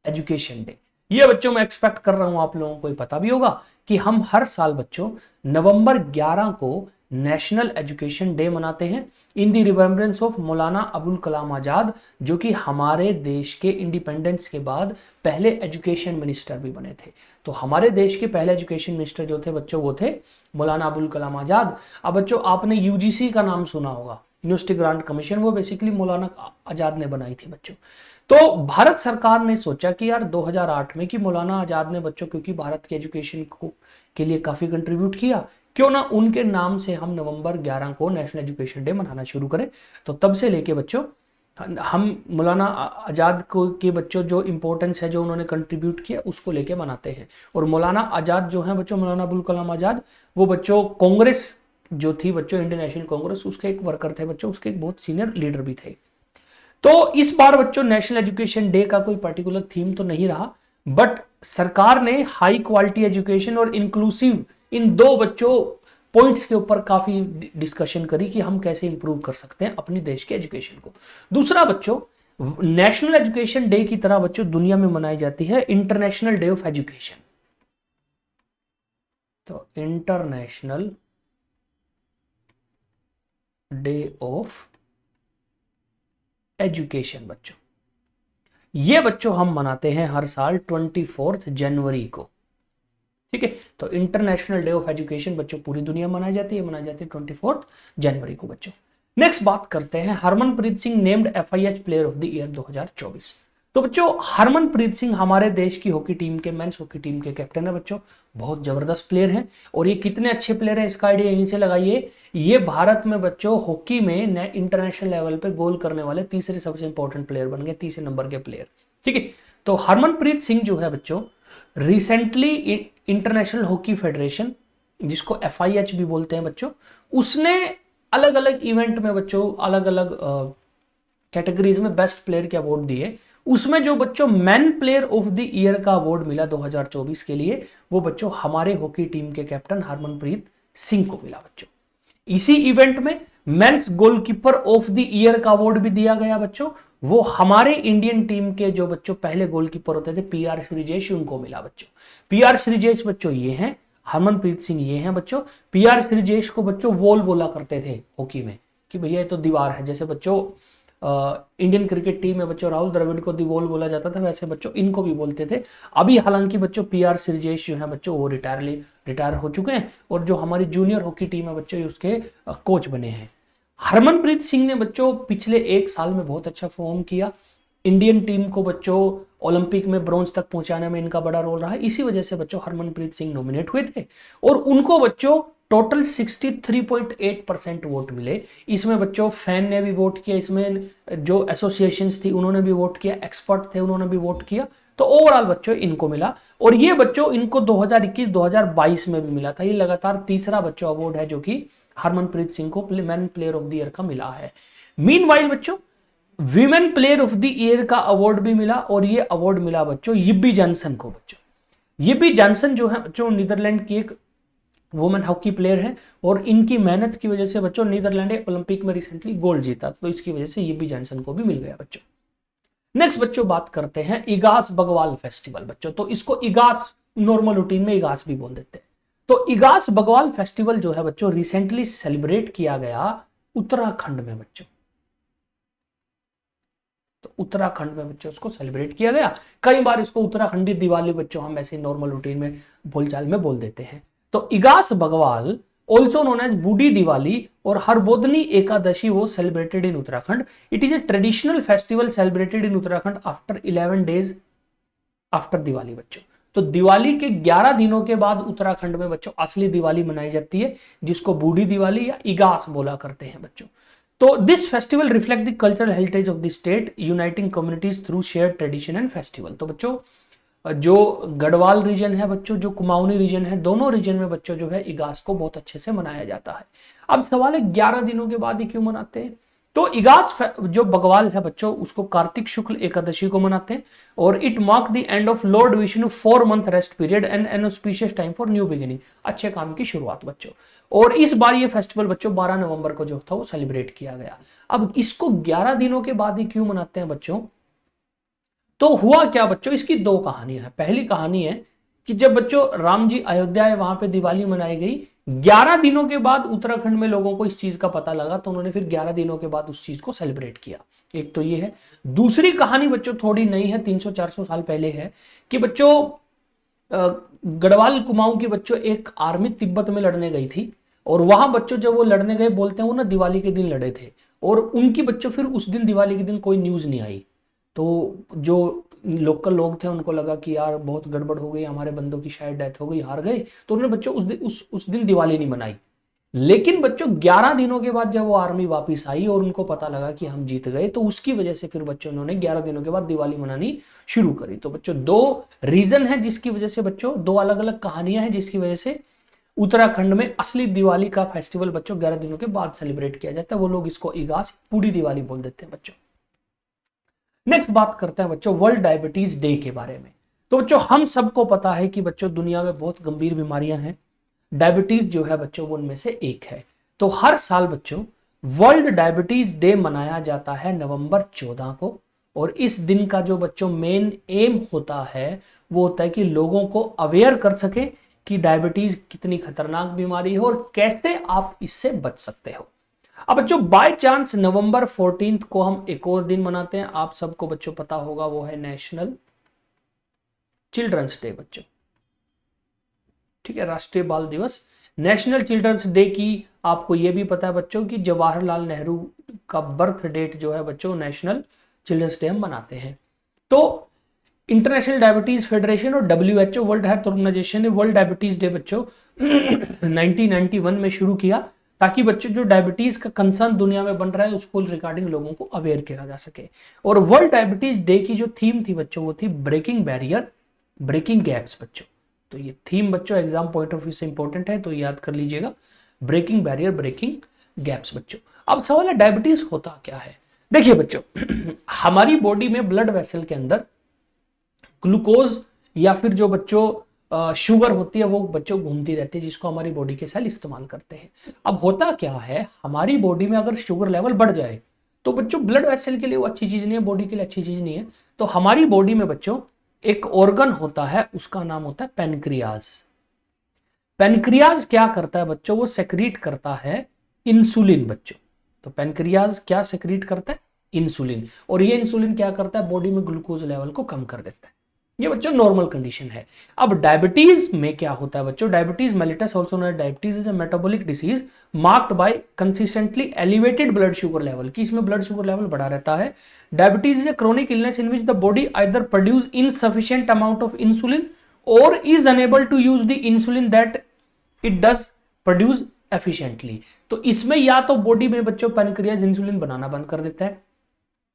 एजुकेशन डे। ये बच्चों मैं एक्सपेक्ट कर रहा हूं आप लोगों को पता भी होगा कि हम हर साल बच्चों नवंबर 11 को नेशनल एजुकेशन डे मनाते हैं in the remembrance of Maulana Abul Kalam Azad, जो कि हमारे देश के इंडिपेंडेंस के बाद पहले एजुकेशन मिनिस्टर भी बने थे। तो हमारे देश के पहले एजुकेशन मिनिस्टर जो थे बच्चों वो थे मौलाना अबुल कलाम आजाद। अब बच्चों आपने यूजीसी का नाम सुना होगा, यूनिवर्सिटी ग्रांट कमीशन, वो बेसिकली मौलाना आजाद ने बनाई थी बच्चों। तो भारत सरकार ने सोचा कि यार 2008 में कि मौलाना आजाद ने बच्चों क्योंकि भारत के एजुकेशन को के लिए काफी कंट्रीब्यूट किया, क्यों ना उनके नाम से हम नवंबर 11 को नेशनल एजुकेशन डे मनाना शुरू करें। तो तब से लेके बच्चों हम मौलाना आजाद को के बच्चों जो इंपॉर्टेंस है, जो उन्होंने कंट्रीब्यूट किया, उसको लेके मनाते हैं। और मौलाना आजाद जो है बच्चों, मौलाना अबुल कलाम आजाद, वो बच्चों कांग्रेस जो थी बच्चों, इंडियन नेशनल कांग्रेस, उसके एक वर्कर थे बच्चों, उसके एक बहुत सीनियर लीडर भी थे। तो इस बार बच्चों नेशनल एजुकेशन डे का कोई पर्टिकुलर थीम तो नहीं रहा, बट सरकार ने हाई क्वालिटी एजुकेशन और इंक्लूसिव इन 2 बच्चों पॉइंट्स के ऊपर काफी डिस्कशन करी कि हम कैसे इंप्रूव कर सकते हैं अपनी देश के एजुकेशन को। दूसरा बच्चों, नेशनल एजुकेशन डे की तरह बच्चों दुनिया में मनाई जाती है इंटरनेशनल डे ऑफ एजुकेशन। तो इंटरनेशनल डे ऑफ एजुकेशन बच्चों, ये बच्चों हम मनाते हैं हर साल 24 जनवरी को, ठीक है। तो इंटरनेशनल डे ऑफ एजुकेशन बच्चों पूरी दुनिया मनाई जाती है 24 जनवरी को बच्चों। नेक्स्ट बात करते हैं Harmanpreet Singh named FIH player of the year 2024। तो बच्चों हरमनप्रीत सिंह हमारे देश की हॉकी टीम के, मेंस हॉकी टीम के कैप्टन है बच्चों, बहुत जबरदस्त प्लेयर हैं। और ये कितने अच्छे प्लेयर हैं इसका आइडिया यहीं से लगाइए, ये भारत में बच्चों हॉकी में इंटरनेशनल लेवल पे गोल करने वाले तीसरे सबसे इंपॉर्टेंट प्लेयर बन गए, तीसरे नंबर के प्लेयर, ठीक है। तो हरमनप्रीत सिंह जो है बच्चों रिसेंटली इंटरनेशनल हॉकी फेडरेशन, जिसको एफआईएच भी बोलते हैं बच्चों, उसने अलग अलग इवेंट में बच्चों अलग अलग कैटेगरीज में बेस्ट प्लेयर के अवार्ड दिए। उसमें जो बच्चों man player of the year का अवार्ड मिला 2024 के लिए, वो बच्चों हमारे हॉकी टीम के कैप्टन हरमनप्रीत सिंह को मिला बच्चों। इसी इवेंट में mains goalkeeper of the year का अवार्ड भी दिया गया बच्चों, वो हमारे इंडियन टीम के जो बच्चों पहले गोलकीपर होते थे पीआर श्रीजेश, उनको मिला बच्चों। पीआर श्रीजेश बच्चों ये हैं, हरमनप्रीत सिंह ये हैं बच्चों। पीआर श्रीजेश को बच्चों वॉल बोला करते थे हॉकी में कि भैया ये तो दीवार है, जैसे बच्चों इंडियन क्रिकेट टीम में बच्चों राहुल द्रविड़ को दी वॉल बोला जाता था, वैसे बच्चों इनको भी बोलते थे। अभी हालांकि बच्चों पीआर श्रीजेश जो है बच्चों वो रिटायर हो चुके हैं, और जो हमारी जूनियर हॉकी टीम है बच्चों उसके कोच बने हैं। हरमनप्रीत सिंह ने बच्चों पिछले 1 साल में बहुत अच्छा परफॉर्म किया। इंडियन टीम को बच्चों ओलंपिक में ब्रॉन्ज तक पहुंचाने में इनका बड़ा रोल रहा। इसी वजह से बच्चों हरमनप्रीत सिंह नॉमिनेट हुए थे, और उनको बच्चों टोटल 63.8% वोट मिले। इसमें बच्चों फैन ने भी वोट किया, इसमें जो एसोसिएशंस थी उन्होंने भी वोट किया, एक्सपर्ट थे उन्होंने भी वोट किया। तो ओवरऑल बच्चों इनको मिला, और ये बच्चों इनको 2021-2022 में भी मिला था। ये लगातार तीसरा बच्चों अवार्ड है जो कि हरमनप्रीत सिंह को man player of the year का मिला है। मीनवाइल बच्चों women player of the year का अवार्ड भी मिला, और ये अवार्ड मिला बच्चों यिब्बी जॉनसन को बच्चों। यिब्बी जॉनसन जो है बच्चों नीदरलैंड की एक वुमेन हॉकी प्लेयर है, और इनकी मेहनत की वजह से बच्चों नीदरलैंड ओलंपिक में रिसेंटली गोल्ड जीता, तो इसकी वजह से यिब्बी जॉनसन को भी मिल गया बच्चों। नेक्स्ट बच्चों बात करते हैं इगास बगवाल फेस्टिवल बच्चों। तो इसको इगास नॉर्मल रूटीन में इगास भी बोल देते हैं। तो इगास बगवाल फेस्टिवल जो है बच्चों रिसेंटली सेलिब्रेट किया गया उत्तराखंड में बच्चों। तो उत्तराखंड में बच्चों उसको सेलिब्रेट किया गया। कई बार इसको उत्तराखंडी दिवाली बच्चों हम ऐसे नॉर्मल रूटीन में बोलचाल में बोल देते हैं। तो Igas Bagwal also known as बूढ़ी दिवाली और हरबोधनी एकादशी वो celebrated in Uttarakhand. It is a traditional festival celebrated in Uttarakhand after 11 days after Diwali बच्चों। तो दिवाली के 11 दिनों के बाद उत्तराखंड में बच्चों असली दिवाली मनाई जाती है, जिसको बूढ़ी दिवाली या इगास बोला करते हैं बच्चों। तो this festival reflect the cultural heritage of the state, uniting communities through share tradition and festival. तो बच्चों जो गढ़वाल रीजन है बच्चों, जो कुमाऊनी रीजन है, दोनों रीजन में बच्चों जो है इगास को बहुत अच्छे से मनाया जाता है। अब सवाल है 11 दिनों के बाद ही क्यों मनाते हैं? तो इगास जो बगवाल है बच्चों, उसको कार्तिक शुक्ल एकादशी को मनाते हैं और it mark the end of Lord Vishnu 4 month rest period and N auspicious time for new beginning, अच्छे काम की शुरुआत बच्चों। और इस बार ये फेस्टिवल बच्चों 12 नवंबर को जो था वो सेलिब्रेट किया गया। अब इसको 11 दिनों के बाद ही क्यों मनाते हैं बच्चों? तो हुआ क्या बच्चों, इसकी दो कहानियां हैं। पहली कहानी है कि जब बच्चों राम जी अयोध्या है, वहां पे दिवाली मनाई गई, 11 दिनों के बाद उत्तराखंड में लोगों को इस चीज का पता लगा, तो उन्होंने फिर 11 दिनों के बाद उस चीज को सेलिब्रेट किया। एक तो ये है। दूसरी कहानी बच्चों थोड़ी नई है, 300-400 साल पहले है, कि बच्चों गढ़वाल कुमाऊं की बच्चों एक आर्मी तिब्बत में लड़ने गई थी, और वहां बच्चों जब वो लड़ने गए, बोलते हैं वो ना दिवाली के दिन लड़े थे, और उनकी बच्चों फिर उस दिन दिवाली के दिन कोई न्यूज नहीं आई। तो जो लोकल लोग थे उनको लगा कि यार बहुत गड़बड़ हो गई, हमारे बंदों की शायद डेथ हो गई, हार गए, तो उन्होंने बच्चों उस दिन दिवाली नहीं मनाई। लेकिन बच्चों 11 दिनों के बाद जब वो आर्मी वापस आई और उनको पता लगा कि हम जीत गए, तो उसकी वजह से फिर बच्चों उन्होंने 11 दिनों के बाद दिवाली मनानी शुरू करी। तो बच्चों दो रीजन है जिसकी वजह से बच्चों, दो अलग अलग कहानियां हैं जिसकी वजह से उत्तराखंड में असली दिवाली का फेस्टिवल बच्चों 11 दिनों के बाद सेलिब्रेट किया जाता है। वो लोग इसको इगास पूरी दिवाली बोल देते हैं बच्चों। नेक्स्ट बात करते हैं बच्चों वर्ल्ड डायबिटीज डे के बारे में। तो बच्चों हम सबको पता है कि बच्चों दुनिया में बहुत गंभीर बीमारियां हैं, डायबिटीज जो है बच्चों वो उनमें से एक है। तो हर साल बच्चों वर्ल्ड डायबिटीज डे मनाया जाता है नवंबर 14 को, और इस दिन का जो बच्चों मेन एम होता है वो होता है कि लोगों को अवेयर कर सके कि डायबिटीज कितनी खतरनाक बीमारी है और कैसे आप इससे बच सकते हो। अब बच्चों बाय चांस नवंबर 14 को हम एक और दिन मनाते हैं, आप सबको बच्चों पता होगा, वो है नेशनल चिल्ड्रंस डे बच्चों। ठीक है, राष्ट्रीय बाल दिवस। नेशनल चिल्ड्रंस डे की आपको यह भी पता है बच्चों कि जवाहरलाल नेहरू का बर्थ डेट जो है बच्चों, नेशनल चिल्ड्रंस डे हम मनाते हैं। तो इंटरनेशनल डायबिटीज फेडरेशन और WHO वर्ल्ड हेल्थ ऑर्गेनाइजेशन ने वर्ल्ड डायबिटीज डे बच्चों 1991 में शुरू किया, ताकि बच्चों जो डायबिटीज का कंसर्न दुनिया में बन रहा है उसको रिगार्डिंग लोगों को अवेयर किया जा सके। और वर्ल्ड डायबिटीज डे की जो थीम थी बच्चों वो थी ब्रेकिंग बैरियर ब्रेकिंग गैप्स बच्चों। तो ये थीम बच्चों एग्जाम पॉइंट ऑफ व्यू से इंपॉर्टेंट है, तो याद कर लीजिएगा, ब्रेकिंग बैरियर ब्रेकिंग गैप्स बच्चों। अब सवाल है डायबिटीज होता क्या है। देखिए बच्चों हमारी बॉडी में ब्लड वेसल के अंदर ग्लूकोज या फिर जो बच्चों शुगर होती है वो बच्चों घूमती रहती है, जिसको हमारी बॉडी के सेल इस्तेमाल करते हैं। अब होता क्या है, हमारी बॉडी में अगर शुगर लेवल बढ़ जाए तो बच्चों ब्लड वेसल के लिए वो अच्छी चीज नहीं है, बॉडी के लिए अच्छी चीज नहीं है। तो हमारी बॉडी में बच्चों एक ऑर्गन होता है, उसका नाम होता है पेनक्रियाज। पेनक्रियाज क्या करता है बच्चों, वो सेक्रीट करता है इंसुलिन बच्चों। तो पेनक्रियाज क्या सेक्रीट करता है, इंसुलिन, और ये इंसुलिन क्या करता है, बॉडी में ग्लूकोज लेवल को कम कर देता है। ये बच्चों नॉर्मल कंडीशन है। अब डायबिटीज में क्या होता है बच्चों, diabetes mellitus also known as diabetes is a metabolic disease marked by consistently elevated blood sugar level, कि इसमें ब्लड शुगर लेवल बढ़ा रहता है। Diabetes is a chronic illness in which the body either produce insufficient amount of insulin और is unable to use the insulin that it does produce efficiently. तो इसमें या तो बॉडी में बच्चों पेनक्रियाज इंसुलिन बनाना बंद कर देता है,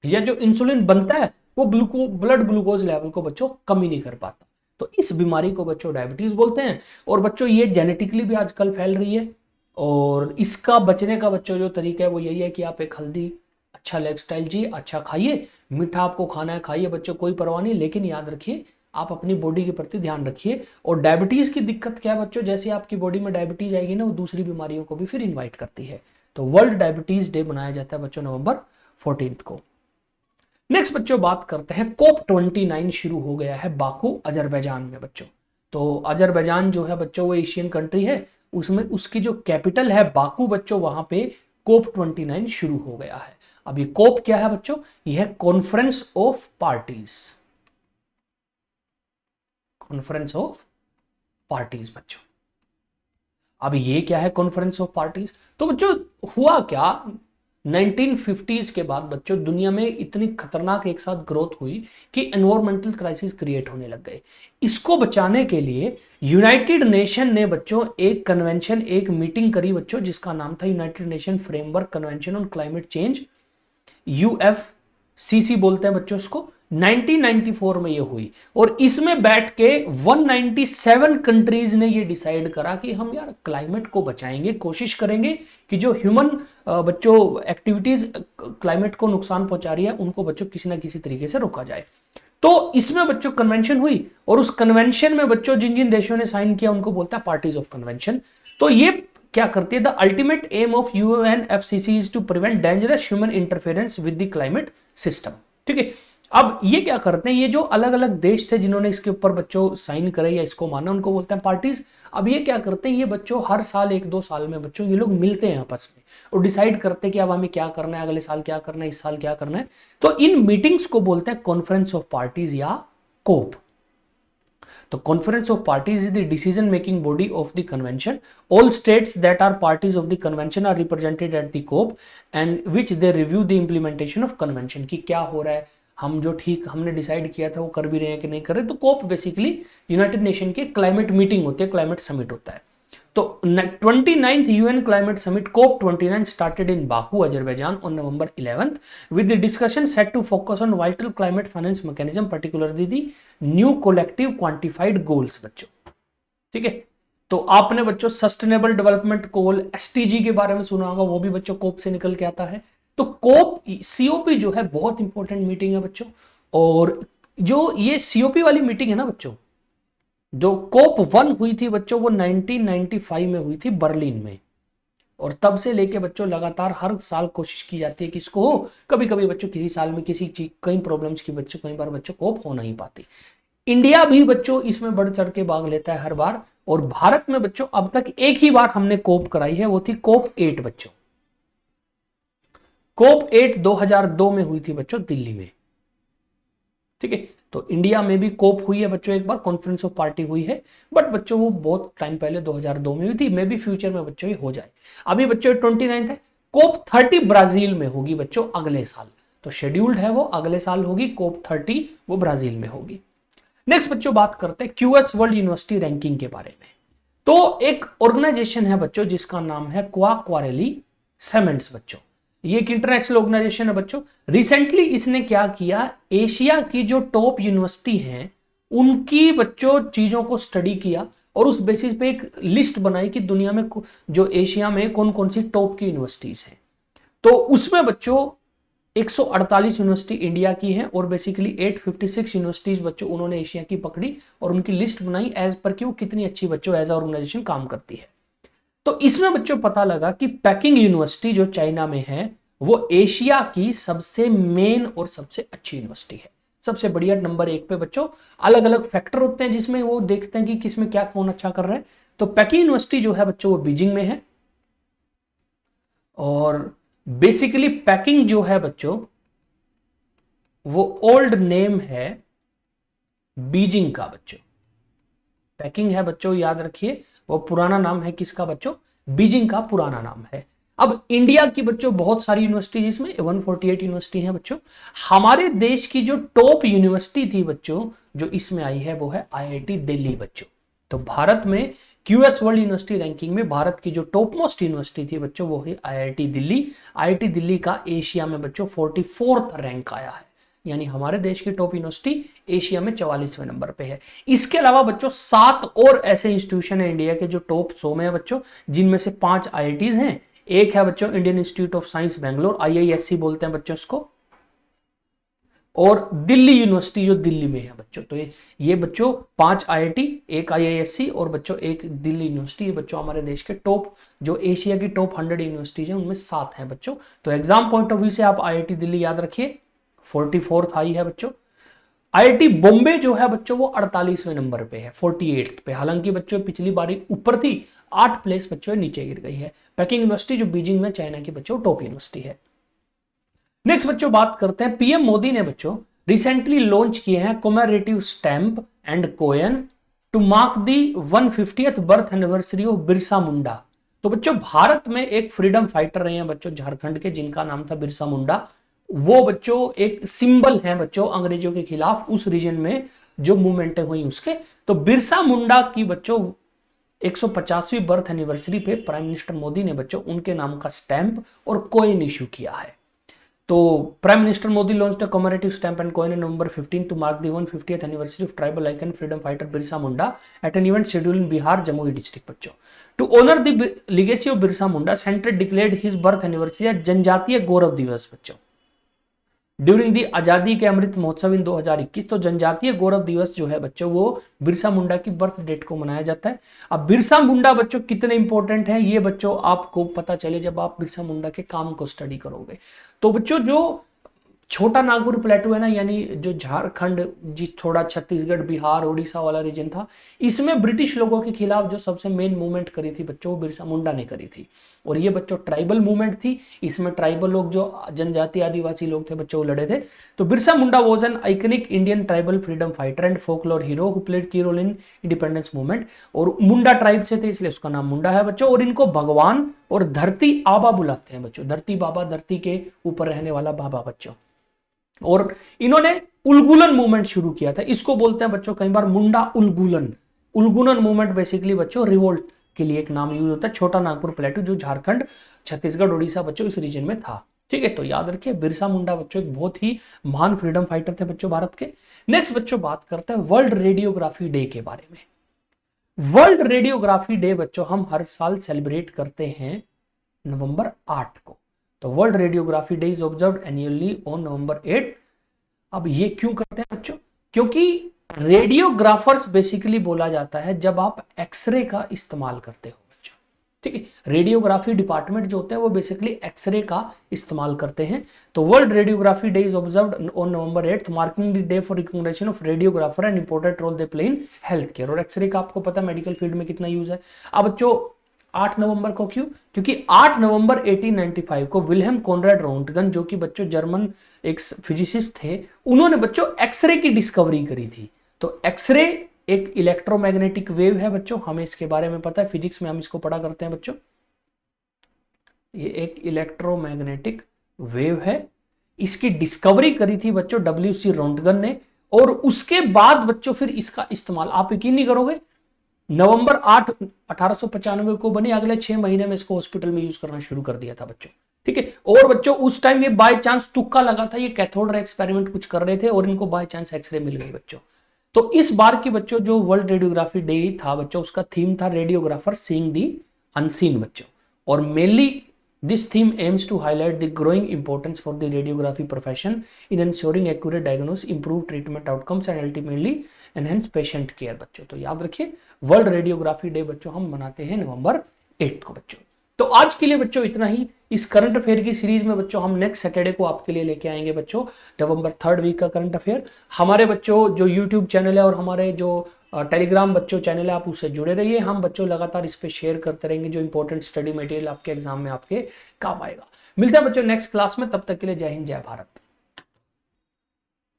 या जो इंसुलिन बनता है वो ब्लड ग्लूकोज लेवल को बच्चों कम ही नहीं कर पाता। तो इस बीमारी को बच्चों डायबिटीज बोलते हैं। और बच्चों ये जेनेटिकली भी आजकल फैल रही है, और इसका बचने का बच्चों जो तरीका है वो यही है कि आप एक हेल्दी अच्छा लाइफस्टाइल जिए, अच्छा खाइए, मीठा आपको खाना है खाइए बच्चों, कोई परवाह नहीं, लेकिन याद रखिए आप अपनी बॉडी के प्रति ध्यान रखिए। और डायबिटीज की दिक्कत क्या है बच्चों, जैसे आपकी बॉडी में डायबिटीज आएगी ना, वो दूसरी बीमारियों को भी फिर इन्वाइट करती है। तो वर्ल्ड डायबिटीज डे मनाया जाता है बच्चों नवंबर 14 को। नेक्स्ट बच्चों बात करते हैं, COP 29 शुरू हो गया है बाकू अजरबैजान में बच्चों। तो अजरबैजान जो है बच्चों वो एशियन कंट्री है, उसमें उसकी जो कैपिटल है बाकू बच्चों, वहां पे COP 29 शुरू हो गया है। अब ये कोप क्या है बच्चों, यह है conference of parties, conference of parties बच्चों। अब ये क्या है कॉन्फ्रेंस ऑफ पार्टीज? तो बच्चों हुआ क्या, 1950s के बाद बच्चों दुनिया में इतनी खतरनाक एक साथ ग्रोथ हुई कि एनवायरमेंटल क्राइसिस क्रिएट होने लग गए। इसको बचाने के लिए यूनाइटेड नेशन ने बच्चों एक कन्वेंशन, एक मीटिंग करी बच्चों, जिसका नाम था United Nation Framework Convention on Climate Change, UFCC बोलते हैं बच्चों इसको। 1994 में ये हुई और इसमें बैठ के 197 कंट्रीज ने ये डिसाइड करा कि हम यार क्लाइमेट को बचाएंगे, कोशिश करेंगे कि जो ह्यूमन बच्चों एक्टिविटीज क्लाइमेट को नुकसान पहुंचा रही है उनको बच्चों किसी ना किसी तरीके से रोका जाए। तो इसमें बच्चों कन्वेंशन हुई और उस कन्वेंशन में बच्चों जिन जिन देशों ने साइन किया उनको बोलता है पार्टीज ऑफ कन्वेंशन। तो ये क्या करती है, the ultimate aim of UNFCCC is to prevent dangerous human interference with the climate system. ठीक है, अब ये क्या करते हैं, ये जो अलग अलग देश थे जिन्होंने इसके ऊपर बच्चों साइन करे या इसको माना, उनको बोलते हैं पार्टीज। अब ये क्या करते हैं, ये बच्चों हर साल 1-2 साल में बच्चों ये लोग मिलते हैं आपस में और डिसाइड करते हैं कि अब हमें क्या करना है, अगले साल क्या करना है, इस साल क्या करना है। तो इन मीटिंग्स को बोलते हैं कॉन्फ्रेंस ऑफ पार्टीज या कोप। तो conference of parties is the decision making body of the convention. All states that are parties of the convention are represented at the COP and which they review the implementation of convention, की क्या हो रहा है, हम जो ठीक हमने decide किया था वो कर भी रहे हैं कि नहीं कर रहे। तो कोप बेसिकली यूनाइटेड नेशन के क्लाइमेट मीटिंग होती है, क्लाइमेट समिट होता है। तो 29th UN climate summit COP 29 started in Baku Azerbaijan on November 11th with the discussion set to focus on vital climate finance mechanism, particularly the new collective quantified goals बच्चों। ठीक है, तो आपने बच्चों sustainable development goal STG के बारे में सुना होगा, वो भी बच्चों कोप से निकल के आता है। तो कोप सीओपी जो है बहुत इंपॉर्टेंट मीटिंग है बच्चों। और जो ये सीओपी वाली मीटिंग है ना बच्चों, जो कोप 1 हुई थी बच्चों वो 1995 में हुई थी बर्लिन में। और तब से लेके बच्चों लगातार हर साल कोशिश की जाती है कि इसको हो। कभी कभी बच्चों किसी साल में किसी चीज कई प्रॉब्लम्स की बच्चों कई बार बच्चों कोप हो नहीं पाती। इंडिया भी बच्चों इसमें बढ़ चढ़ के भाग लेता है हर बार। और भारत में बच्चों अब तक एक ही बार हमने कोप कराई है, वो थी कोप 8 बच्चों। कोप 8 2002 में हुई थी बच्चों दिल्ली में। ठीक है, तो इंडिया में भी कोप हुई है बच्चों, एक बार कॉन्फ्रेंस ऑफ पार्टी हुई है, बट बच्चों वो बहुत टाइम पहले 2002 में हुई थी। मे भी फ्यूचर में बच्चों ये हो जाए। अभी बच्चों 29 है। कोप 30 ब्राजील में होगी बच्चों अगले साल, तो शेड्यूल्ड है वो अगले साल होगी कोप 30, वो ब्राजील में होगी। नेक्स्ट बच्चों बात करते हैं क्यूएस वर्ल्ड यूनिवर्सिटी रैंकिंग के बारे में। तो एक ऑर्गेनाइजेशन है बच्चों जिसका नाम है क्वारेली सेमेंट्स बच्चों। ये एक इंटरनेशनल ऑर्गेनाइजेशन है बच्चों। रिसेंटली इसने क्या किया, एशिया की जो टॉप यूनिवर्सिटी हैं उनकी बच्चों चीजों को स्टडी किया और उस बेसिस पे एक लिस्ट बनाई कि दुनिया में जो एशिया में कौन कौन सी टॉप की यूनिवर्सिटीज हैं। तो उसमें बच्चों 148 यूनिवर्सिटी इंडिया की है और बेसिकली 856 यूनिवर्सिटीज बच्चों उन्होंने एशिया की पकड़ी और उनकी लिस्ट बनाई एज पर कि वो कितनी अच्छी बच्चों एज ऑर्गेनाइजेशन काम करती है। तो इसमें बच्चों पता लगा कि पेकिंग यूनिवर्सिटी जो चाइना में है वो एशिया की सबसे मेन और सबसे अच्छी यूनिवर्सिटी है, सबसे बढ़िया नंबर 1 पे बच्चों। अलग अलग फैक्टर होते हैं जिसमें वो देखते हैं कि किसमें क्या कौन अच्छा कर रहा है। तो पेकिंग यूनिवर्सिटी जो है बच्चों वो बीजिंग में है और बेसिकली पेकिंग जो है बच्चों वो ओल्ड नेम है बीजिंग का बच्चों। पेकिंग है बच्चों याद रखिए, वो पुराना नाम है किसका बच्चों, बीजिंग का पुराना नाम है। अब इंडिया की बच्चों बहुत सारी यूनिवर्सिटी इसमें 148 यूनिवर्सिटी है बच्चों। हमारे देश की जो टॉप यूनिवर्सिटी थी बच्चों जो इसमें आई है वो है आईआईटी दिल्ली बच्चों। तो भारत में क्यूएस वर्ल्ड यूनिवर्सिटी रैंकिंग में भारत की जो टॉप मोस्ट यूनिवर्सिटी थी बच्चों वो है आईआईटी दिल्ली। आईआईटी दिल्ली का एशिया में बच्चों 44th रैंक आया है, यानी हमारे देश की टॉप यूनिवर्सिटी एशिया में 44वें नंबर पे है। इसके अलावा बच्चों 7 और ऐसे इंस्टीट्यूशन है इंडिया के जो टॉप 100 में है बच्चों, जिनमें से 5 आईआईटीज हैं। एक है बच्चों Indian institute of science Bangalore, IISc बोलते हैं बच्चों इसको, और दिल्ली यूनिवर्सिटी जो दिल्ली में है बच्चों। तो ये बच्चों 5 आईआईटी, एक आईआईएससी और बच्चों एक दिल्ली यूनिवर्सिटी, ये बच्चों हमारे देश के टॉप जो एशिया की टॉप 100 यूनिवर्सिटीज हैं उनमें 7 है बच्चों। तो एग्जाम पॉइंट ऑफ व्यू से आप आईआईटी दिल्ली याद रखिए 44th आई है बच्चों। आईआईटी बॉम्बे जो है बच्चों वो 48वें नंबर पे है, 48th पे। हालांकि बच्चों पिछली बारी ऊपर थी, 8 प्लेस बच्चों नीचे गिर गई है। पेकिंग यूनिवर्सिटी जो बीजिंग में चाइना की बच्चों टॉप यूनिवर्सिटी है। नेक्स्ट बच्चों बात करते हैं, पीएम मोदी ने बच्चों रिसेंटली लॉन्च किए हैं commemorative stamp and coin to mark the 150th birth anniversary of Birsa Munda. तो बच्चों भारत में एक फ्रीडम फाइटर रहे हैं बच्चों झारखंड के, जिनका नाम था बिरसा मुंडा। वो बच्चों एक सिंबल है बच्चों अंग्रेजों के खिलाफ उस रीजन में जो मूवमेंटें हुई उसके। तो बिरसा मुंडा की बच्चों 150वीं बर्थ एनिवर्सरी पे प्राइम मिनिस्टर मोदी ने बच्चों उनके नाम का स्टैंप और कॉइन इश्यू किया है। तो prime minister Modi launched a commemorative stamp and coin on November 15 to mark the 150th anniversary of tribal icon freedom fighter Birsa Munda at an event scheduled in Bihar, Jamui district बच्चों। To honor the legacy of Birsa Munda, Center declared his birth anniversary as जनजातीय गौरव दिवस बच्चों during the आजादी के अमृत महोत्सव इन 2021। तो जनजातीय गौरव दिवस जो है बच्चों वो बिरसा मुंडा की बर्थ डेट को मनाया जाता है। अब बिरसा मुंडा बच्चों कितने इंपॉर्टेंट है ये बच्चों आपको पता चले जब आप बिरसा मुंडा के काम को स्टडी करोगे। तो बच्चों जो छोटा नागपुर प्लेटू है ना, यानी जो झारखंड जी थोड़ा छत्तीसगढ़ बिहार उड़ीसा वाला रीजन था, इसमें ब्रिटिश लोगों के खिलाफ जो सबसे मेन मूवमेंट करी थी बच्चों वो बिरसा मुंडा ने करी थी। और ये बच्चों ट्राइबल मूवमेंट थी, इसमें ट्राइबल लोग जो जनजाति आदिवासी लोग थे बच्चों वो लड़े थे। तो Birsa Munda was an iconic Indian tribal freedom fighter and folklore hero who played key role in independence movement. और मुंडा ट्राइब से थे इसलिए उसका नाम मुंडा है बच्चों। और इनको भगवान और धरती आबा बुलाते हैं बच्चों, धरती बाबा, धरती के ऊपर रहने वाला बाबा बच्चों। और इन्होंने उलगुलन मूवमेंट शुरू किया था, इसको बोलते हैं बच्चों कई बार मुंडा उलगुलन। उलगुलन मूवमेंट बेसिकली बच्चों रिवोल्ट के लिए एक नाम यूज होता है, छोटा नागपुर प्लेटू जो झारखंड छत्तीसगढ़ उड़ीसा बच्चों इस रीजन में था। ठीक है, तो याद रखिए बिरसा मुंडा बच्चों एक बहुत ही महान फ्रीडम फाइटर थे बच्चों भारत के। नेक्स्ट बच्चों बात करते हैं वर्ल्ड रेडियोग्राफी डे के बारे में। वर्ल्ड रेडियोग्राफी डे बच्चों हम हर साल सेलिब्रेट करते हैं नवंबर 8 को। तो world radiography day is observed annually on November 8। अब ये क्यों करते हैं बच्चों? क्योंकि रेडियोग्राफर्स बेसिकली बोला जाता है जब आप एक्सरे का इस्तेमाल करते हो बच्चों। ठीक है, रेडियोग्राफी डिपार्टमेंट जो होते हैं वो बेसिकली एक्सरे का इस्तेमाल करते हैं। तो world radiography day is observed on November 8 marking the day for recognition of radiographer and important role they play in health care. और एक्सरे का आपको पता है मेडिकल फील्ड में कितना यूज है। अब बच्चों 8 नवंबर को क्यों? क्योंकि 8 नवंबर 1895 को विल्हेम कॉनराड रोंटगन जो कि बच्चों जर्मन एक फिजिसिस्ट थे, उन्होंने बच्चों एक्सरे की डिस्कवरी करी थी। तो एक्सरे एक इलेक्ट्रोमैग्नेटिक वेव है बच्चों, हमें इसके बारे में पता है, फिजिक्स में हम इसको पढ़ा करते हैं बच्चों। ये एक इलेक्ट्रोमैग्नेटिक वेव है, इसकी डिस्कवरी करी थी बच्चों WC रोंटगन ने। और उसके बाद बच्चों फिर इसका इस्तेमाल, आप यकीन नहीं करोगे, नवंबर 8 1895 को बनी, अगले 6 महीने में इसको हॉस्पिटल में यूज करना शुरू कर दिया था बच्चों। ठीक है, और बच्चों उस टाइम ये बाय चांस तुक्का लगा था, ये कैथोड रे एक्सपेरिमेंट कुछ कर रहे थे और इनको बाय चांस एक्सरे मिल गई बच्चों। तो इस बार की बच्चों जो वर्ल्ड रेडियोग्राफी डे था बच्चों, उसका थीम था रेडियोग्राफर सीइंग दी अनसीन बच्चों। और mainly this theme aims to highlight the growing importance for the radiography profession in ensuring accurate diagnosis, improve treatment outcomes and ultimately enhance patient care बच्चों। तो याद रखिए वर्ल्ड रेडियोग्राफी डे बच्चों हम मनाते हैं नवंबर 8 को बच्चों। तो आज के लिए बच्चों इतना ही। इस करंट अफेयर की सीरीज में बच्चों हम नेक्स्ट सैटरडे को आपके लिए लेके आएंगे बच्चों नवंबर 3rd वीक का करंट अफेयर। हमारे बच्चों जो यूट्यूब चैनल है और हमारे जो टेलीग्राम बच्चों चैनल है आप उससे जुड़े रहिए। हम बच्चों लगातार इस पे शेयर करते रहेंगे जो इंपॉर्टेंट स्टडी मटेरियल आपके एग्जाम में आपके काम आएगा। मिलते हैं बच्चों नेक्स्ट क्लास में, तब तक के लिए जय हिंद जय भारत।